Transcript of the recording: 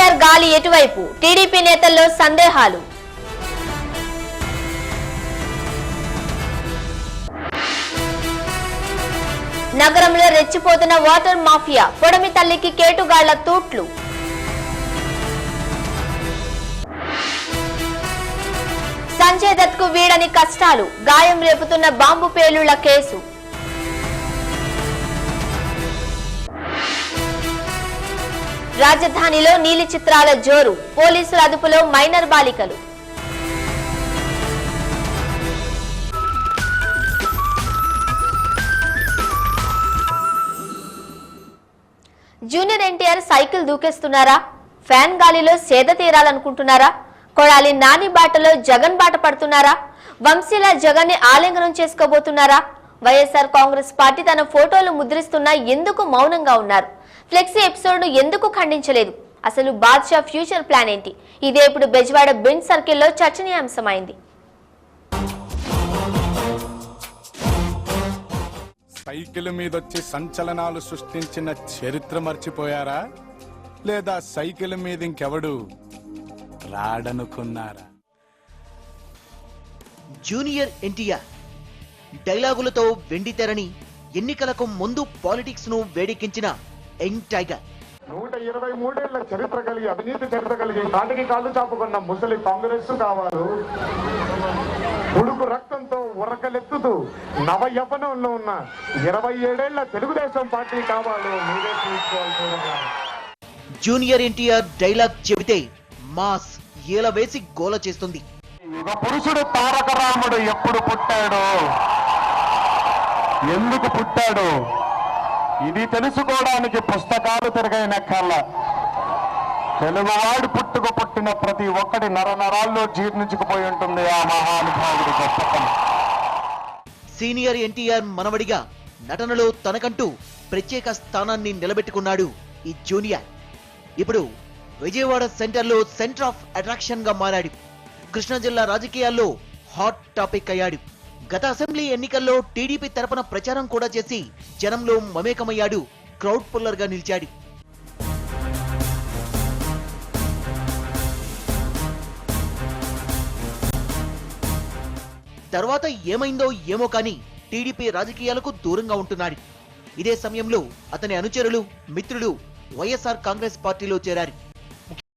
కేసీఆర్ గాలి ఎటువైపు? టీడీపీ నేతల్లో సందేహాలు. నగరంలో రెచ్చిపోతున్న వాటర్ మాఫియా, పొడమి తల్లికి కేటుగాళ్ల తూట్లు. సంజయ్ దత్ కు వీడని కష్టాలు, గాయం రేపుతున్న బాంబు పేలుళ్ల కేసు. రాజధానిలో నీలి చిత్రాల జోరు, పోలీసుల అదుపులో మైనర్ బాలికలు. జూనియర్ ఎన్టీఆర్ సైకిల్ దూకేస్తున్నారా? ఫ్యాన్ గాలిలో సేద తీరాలనుకుంటున్నారా? కొడాలి నాని బాటలో జగన్ బాట పడుతున్నారా? వంశీలా జగన్ ని ఆలింగనం చేసుకోబోతున్నారా? వైఎస్ఆర్ కాంగ్రెస్ పార్టీ తన ఫోటోలు ముద్రిస్తున్నా ఎందుకు మౌనంగా ఉన్నారు? ఫ్లెక్సీ ఎపిసోడ్ ను ఎందుకు ఖండించలేదు? అసలు బాద్షా ఫ్యూచర్ ప్లాన్ ఏంటి? ఇదే ఇప్పుడు బెజవాడ బెంచ్ సర్కిల్లో చర్చనీయాంశమైంది. సైకిల్ మీదొచ్చి సంచలనాలు సృష్టించిన చరిత్ర మర్చిపోయారా? లేదా సైకిల్ మీద ఇంకెవడు రాడనుకున్నారా? జూనియర్ ఎన్టీఆర్ డైలాగులతో వెండితెరని, ఎన్నికలకు ముందు పాలిటిక్స్ ను వేడెక్కించిన యంగ్ టైగర్. 123 ఏళ్ల చరిత్ర కలిగి, అవినీతి చరిత్ర కలిగి, కాటికి కాళ్ళు చాపుకున్న ముసలి కాంగ్రెస్ కావాలి. ఉడుకు రక్తంతో ఉరకలెత్తుతూ నవ యవ్వనంలో ఉన్న 27 ఏళ్ల తెలుగుదేశం పార్టీ కావాలి. మీరే చూసుకోవాల్సి. జూనియర్ ఎన్టీఆర్ డైలాగ్ చెబితే మాస్ ఏల వేసి గోల చేస్తుంది. యుగ పురుషుడు తారక రాముడు ఎప్పుడు పుట్టాడో, ఎందుకు పుట్టాడో ఇది తెలుసుకోవడానికి పుస్తకాలు తిరగైనక్కర్లా. తెలుగువాడు పుట్టిన ప్రతి ఒక్కటి నరనరాల్లో జీర్ణించుకుపోయి ఉంటుంది ఆ మహానుభావుడి గొప్పతనం. సీనియర్ ఎన్టీఆర్ మనవడిగా నటనలో తనకంటూ ప్రత్యేక స్థానాన్ని నిలబెట్టుకున్నాడు ఈ జూనియర్. ఇప్పుడు విజయవాడ సెంటర్లో సెంటర్ ఆఫ్ అట్రాక్షన్ గా మారాడు. కృష్ణా జిల్లా రాజకీయాల్లో హాట్ టాపిక్ అయ్యాడు. గత అసెంబ్లీ ఎన్నికల్లో టీడీపీ తరపున ప్రచారం కూడా చేసి జనంలో మమేకమయ్యాడు. క్రౌడ్ పుల్లర్ గా నిలిచాడు. తర్వాత ఏమైందో ఏమో కానీ టీడీపీ రాజకీయాలకు దూరంగా ఉంటున్నాడు. ఇదే సమయంలో అతని అనుచరులు, మిత్రులు వైఎస్ఆర్ కాంగ్రెస్ పార్టీలో చేరారు.